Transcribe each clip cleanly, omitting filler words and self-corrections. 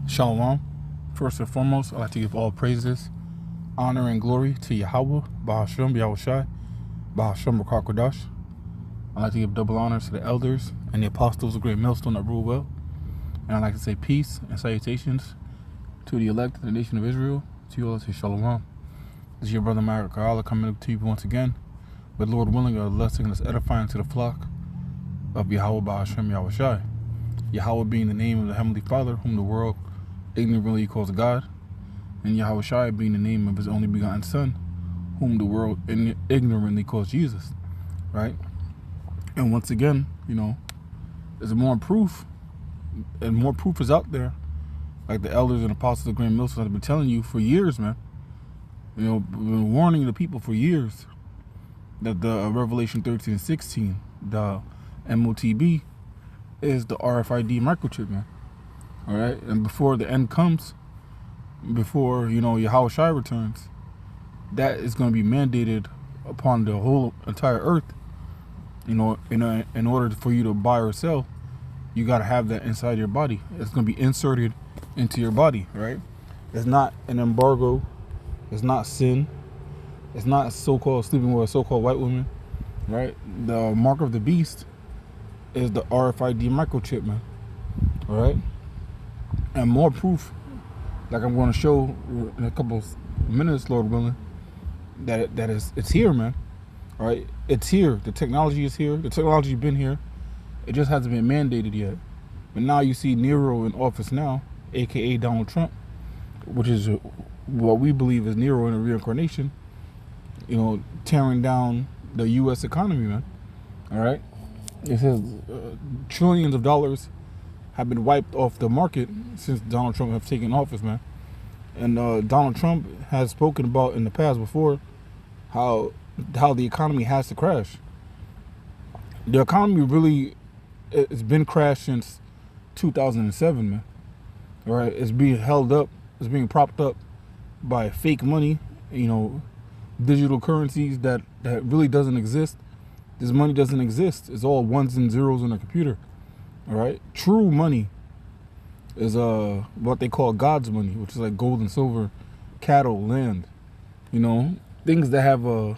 Shalom. First and foremost, I'd like to give all praises, honor, and glory to Yahweh, Bahashem, Yahushai, Bahashem, Rakakwadash. I'd like to give double honors to the elders and the apostles of Great Millstone that rule well. And I'd like to say peace and salutations to the elect of the nation of Israel. To you all, I say Shalom. This is your brother Marek Ka'ala coming to you once again, with Lord willing, a blessing that's edifying to the flock of Yahweh, Bahashem, Yahushai. Yahweh being the name of the Heavenly Father, whom the world ignorantly calls God, and Yahushai being the name of his only begotten Son, whom the world ignorantly calls Jesus, right? And once again, there's more proof, and more proof is out there, like the elders and apostles of Great Millstone have been telling you for years, man. Been warning the people for years that the Revelation 13 and 16, the MOTB, is the RFID microchip, man. All right, and before the end comes, before Yahushua returns, that is going to be mandated upon the whole entire earth. In order for you to buy or sell, you got to have that inside your body. It's going to be inserted into your body, right? It's not an embargo. It's not sin. It's not so-called sleeping with a so-called white woman, right? The mark of the beast is the RFID microchip, man. All right. And more proof, like I'm going to show in a couple of minutes, Lord willing, it's here, man. All right, it's here. The technology is here. The technology's been here. It just hasn't been mandated yet. But now you see Nero in office now, aka Donald Trump, which is what we believe is Nero in a reincarnation. Tearing down the U.S. economy, man. All right, it says trillions of dollars have been wiped off the market since Donald Trump have taken office, man. And Donald Trump has spoken about in the past before how the economy has to crash. The economy really, it's been crashed since 2007, man. All right, it's being held up, it's being propped up by fake money, digital currencies that really doesn't exist. This money doesn't exist. It's all ones and zeros on a computer. All right, true money is what they call God's money, which is like gold and silver, cattle, land, things that have a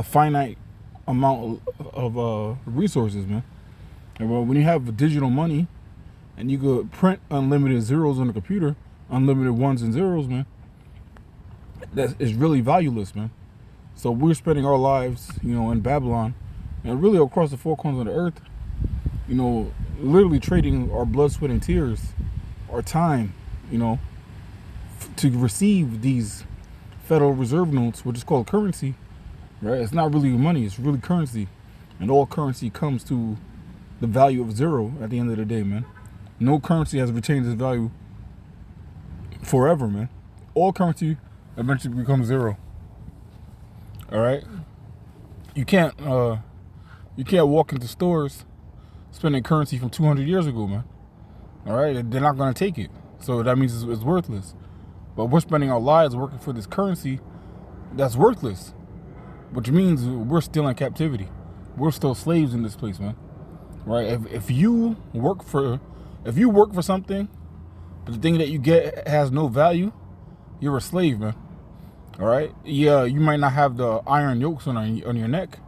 finite amount of resources, man. And when you have digital money and you could print unlimited zeros on the computer, unlimited ones and zeros, man, that is really valueless, man. So we're spending our lives, in Babylon and really across the four corners of the earth, literally trading our blood, sweat, and tears, our time, to receive these Federal Reserve notes, which is called currency, right? It's not really money, it's really currency. And all currency comes to the value of zero at the end of the day, man. No currency has retained its value forever, man. All currency eventually becomes zero. All right? You can't walk into stores spending currency from 200 years ago, man. All right, they're not going to take it. So that means it's worthless. But we're spending our lives working for this currency that's worthless, which means we're still in captivity. We're still slaves in this place, man. Right? If you work for something, but the thing that you get has no value, you're a slave, man. All right? Yeah, you might not have the iron yokes on your neck.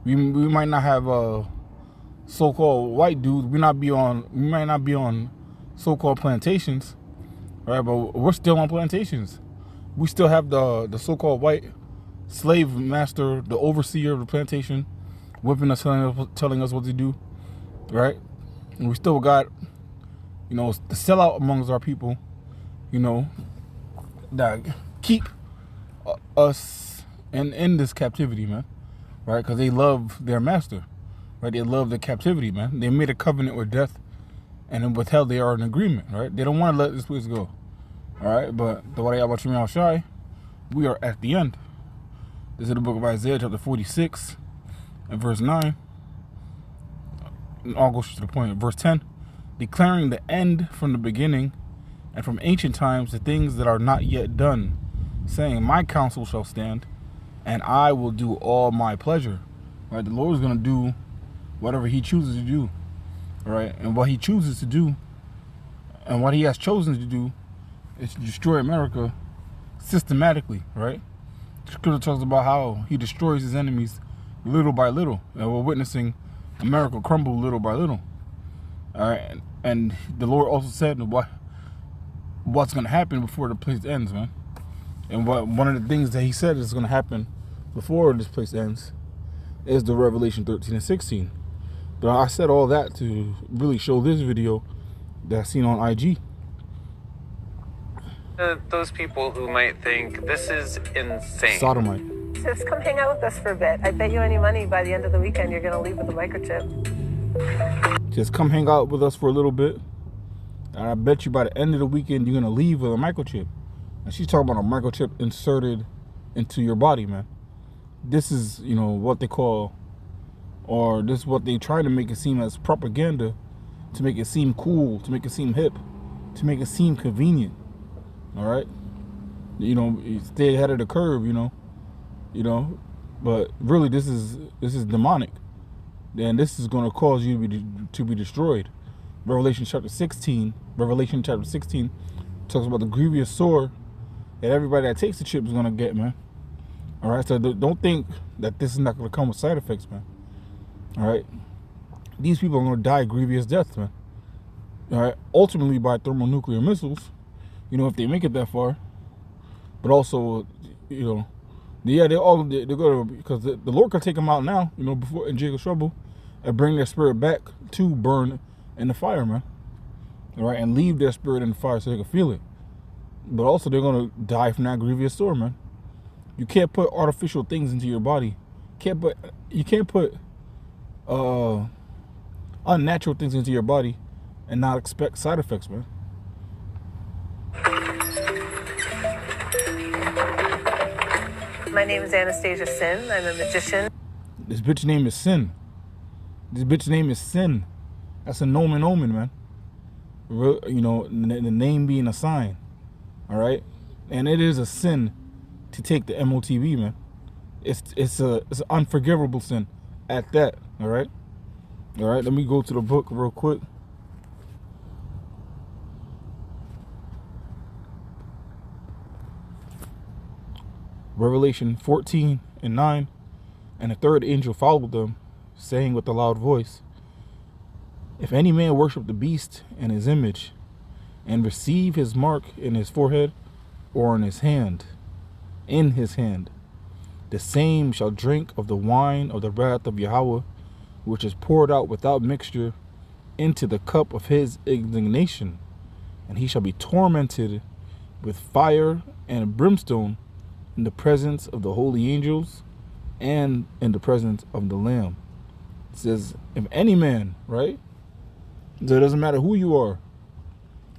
We might not have so-called white dudes. We might not be on so-called plantations, right? But we're still on plantations. We still have the so-called white slave master, the overseer of the plantation, whipping us, telling us what to do, right? And we still got, the sellout amongst our people, that keep us in this captivity, man, right? Because they love their master. Right, they love the captivity, man. They made a covenant with death, and with hell they are in agreement, right? They don't want to let this place go, all right? But the way about Yahushai, we are at the end. This is the book of Isaiah, chapter 46, and verse 9. And I'll go to the point. Verse 10, declaring the end from the beginning, and from ancient times the things that are not yet done, saying, my counsel shall stand, and I will do all my pleasure. Right? The Lord is going to do whatever he chooses to do, right? And what he chooses to do And what he has chosen to do is to destroy America systematically, right? Scripture talks about how he destroys his enemies little by little. And we're witnessing America crumble little by little. All right, and the Lord also said what's going to happen before the place ends, man. And one of the things that he said is going to happen before this place ends is the Revelation 13 and 16. But I said all that to really show this video that I seen on IG. Those people who might think this is insane. Sodomite. Just come hang out with us for a bit. I bet you any money by the end of the weekend you're going to leave with a microchip. Just come hang out with us for a little bit. And I bet you by the end of the weekend you're going to leave with a microchip. And she's talking about a microchip inserted into your body, man. This is, you know, what they call, or this is what they try to make it seem as propaganda, to make it seem cool, to make it seem hip, to make it seem convenient. All right, you know, stay ahead of the curve, you know, but really this is demonic, and this is going to cause you to be destroyed. Revelation chapter 16 talks about the grievous sore that everybody that takes the chip is going to get, man. All right, so don't think that this is not going to come with side effects, man. All right, these people are going to die grievous deaths, man. All right, ultimately by thermonuclear missiles, you know, if they make it that far. But also, you know, yeah, they're going to, because the Lord can take them out now, you know, before in Jacob's trouble, and bring their spirit back to burn in the fire, man. All right, and leave their spirit in the fire so they can feel it. But also, they're going to die from that grievous sore, man. You can't put artificial things into your body. You can't put unnatural things into your body and not expect side effects, man. My name is Anastasia Sin. I'm a magician. This bitch name is Sin. This bitch name is Sin. That's a nomen omen, man. You know, the name being a sign. All right? And it is a sin to take the MOTB, man. It's an unforgivable sin at that. All right? All right, let me go to the book real quick. Revelation 14 and 9. And the third angel followed them, saying with a loud voice, if any man worship the beast and his image, and receive his mark in his forehead or in his hand, the same shall drink of the wine of the wrath of Yahweh, which is poured out without mixture into the cup of his indignation, and he shall be tormented with fire and brimstone in the presence of the holy angels and in the presence of the Lamb. It says, if any man, right? So it doesn't matter who you are.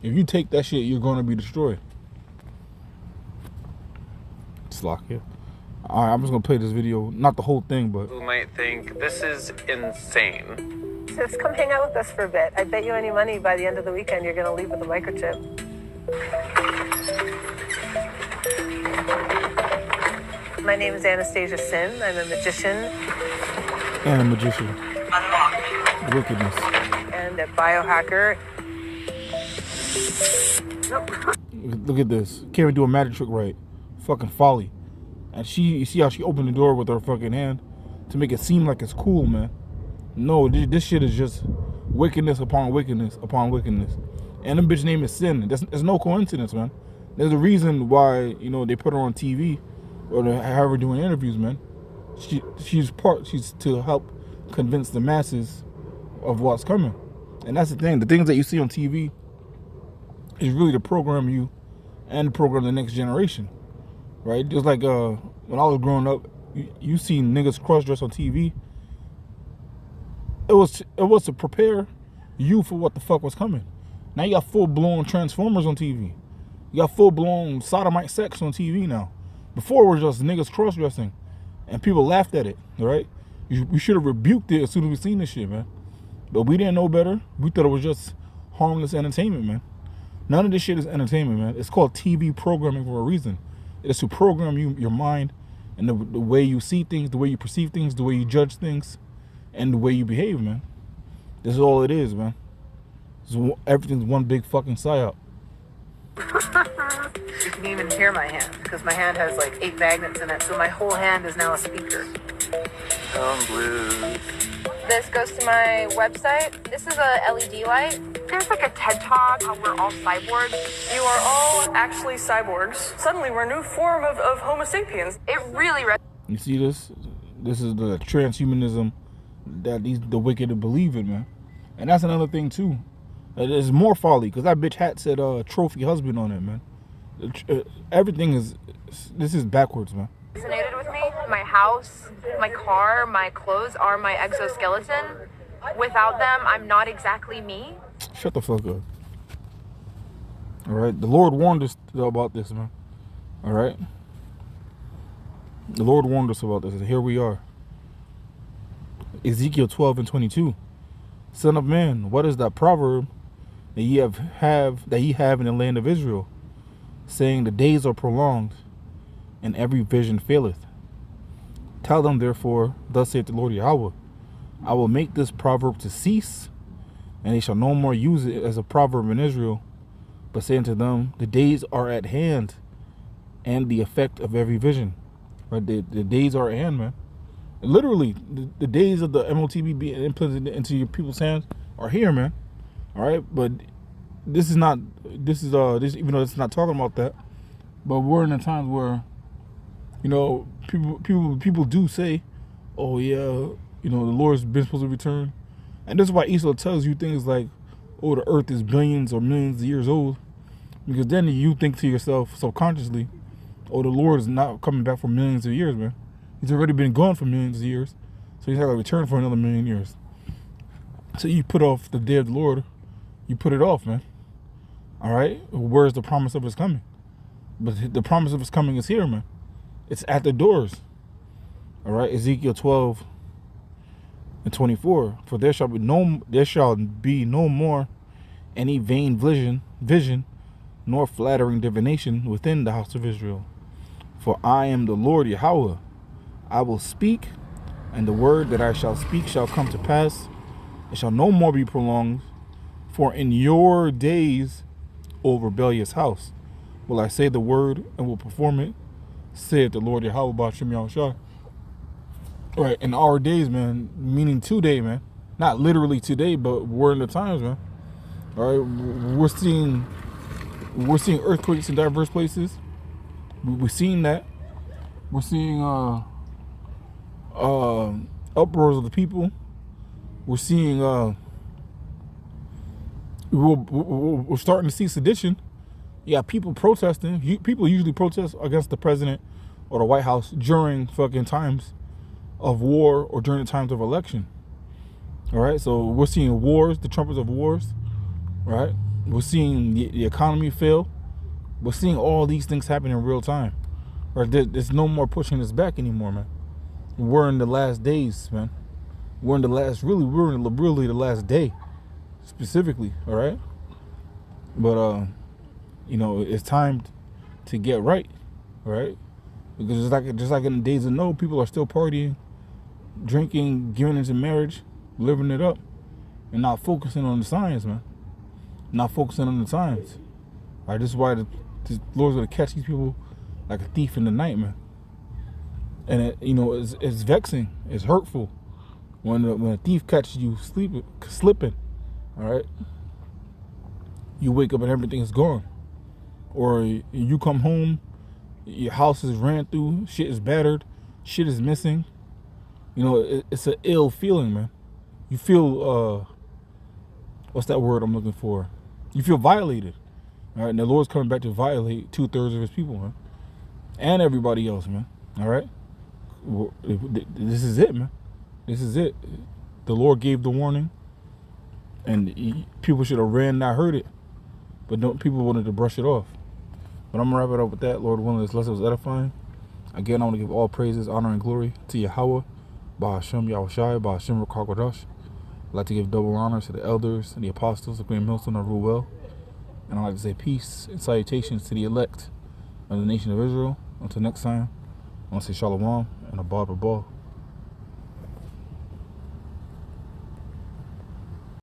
If you take that shit, you're going to be destroyed. Slock, yeah. All right, I'm just going to play this video. Not the whole thing, but... Who might think this is insane. Just come hang out with us for a bit. I bet you any money by the end of the weekend you're going to leave with a microchip. My name is Anastasia Sin. I'm a magician. And a magician. Wickedness. And a biohacker. Nope. Look at this. Can't even do a magic trick right. Fucking folly. And you see how she opened the door with her fucking hand to make it seem like it's cool, man. No, this shit is just wickedness upon wickedness upon wickedness. And the bitch name is Sin. There's no coincidence, man. There's a reason why, you know, they put her on TV or they have her doing interviews, man. She's to help convince the masses of what's coming. And that's the thing. The things that you see on TV is really to program you and program the next generation, right? Just like when I was growing up, you seen niggas cross-dress on TV. It was to prepare you for what the fuck was coming. Now you got full-blown Transformers on TV. You got full-blown sodomite sex on TV now. Before it was just niggas cross-dressing, and people laughed at it, right? We should have rebuked it as soon as we seen this shit, man. But we didn't know better. We thought it was just harmless entertainment, man. None of this shit is entertainment, man. It's called TV programming for a reason. It is to program your mind and the way you see things, the way you perceive things, the way you judge things, and the way you behave, man. This is all it is, man. Everything's one big fucking psyop. You can even hear my hand because my hand has like 8 magnets in it, so my whole hand is now a speaker. Blues. This goes to my website. This is a LED light. There's like a TED Talk how we're all cyborgs. You are all actually cyborgs. Suddenly we're a new form of Homo sapiens. It really You see this? This is the transhumanism that the wicked believe in, man. And that's another thing too. There's more folly because that bitch hat said trophy husband on it, man. Everything this is backwards, man. resonated with me. My house, my car, my clothes are my exoskeleton. Without them, I'm not exactly me. Shut the fuck up. All right, the Lord warned us about this, man. All right, the Lord warned us about this, and here we are. Ezekiel 12:22. Son of man, what is that proverb that ye have in the land of Israel, saying the days are prolonged, and every vision faileth? Tell them therefore, thus saith the Lord Yahweh, I will make this proverb to cease, and they shall no more use it as a proverb in Israel, but say unto them, the days are at hand, and the effect of every vision. Right? The days are at hand, man. Literally, the days of the MOTB being implemented into your people's hands are here, man. All right, but this even though it's not talking about that, but we're in a time where, you know, people do say, oh yeah, you know, the Lord's been supposed to return, and this is why Esau tells you things like, oh, the earth is billions or millions of years old, because then you think to yourself subconsciously, oh, the Lord is not coming back for millions of years, man. He's already been gone for millions of years, so he's not going to return for another million years. So you put off the day of the Lord, you put it off, man. All right? Where's the promise of his coming? But the promise of his coming is here, man. It's at the doors. All right? Ezekiel 12:24. For there shall be no more any vain vision, nor flattering divination within the house of Israel. For I am the Lord Yahweh. I will speak, and the word that I shall speak shall come to pass. It shall no more be prolonged. For in your days, O rebellious house, will I say the word and will perform it, saith the Lord Yahweh Ba'ashem Yahushua. Right, in our days, man, meaning today, man. Not literally today, but we're in the times, man. All right, we're seeing earthquakes in diverse places. We're seeing that. We're seeing uproars of the people. We're seeing we're starting to see sedition. Yeah, people protesting. People usually protest against the president or the White House during fucking times of war or during the times of election. All right, so we're seeing wars, the trumpets of wars. Right, we're seeing the economy fail. We're seeing all these things happen in real time. Right, there's no more pushing this back anymore, man. We're in the last days, man. We're in the last day, specifically. All right, but you know, it's time to get right, right? Because just like in the days of Noah, people are still partying, drinking, giving into marriage, living it up, and not focusing on the science, man. Not focusing on the signs. All right, this is why the Lord's gonna catch these people like a thief in the night, man. And it's vexing. It's hurtful when a thief catches you slipping. All right, you wake up and everything is gone, or you come home, your house is ran through, shit is battered, shit is missing. You know, it's an ill feeling, man. You feel what's that word I'm looking for? You feel violated. All right, and the Lord's coming back to violate 2/3 of his people, man, and everybody else, man. All right, this is it, man. This is it. The Lord gave the warning, and people should have ran, not heard it, but people wanted to brush it off. But I'm gonna wrap it up with that. Lord willing, this lesson was edifying. Again, I want to give all praises, honor, and glory to Yahweh, Ba'ashem Yahushai, Ba'ashem Rakakwadash. I'd like to give double honors to the elders and the apostles of Great Millstone and rule well. And I'd like to say peace and salutations to the elect of the nation of Israel. Until next time, I want to say shalom and a bar.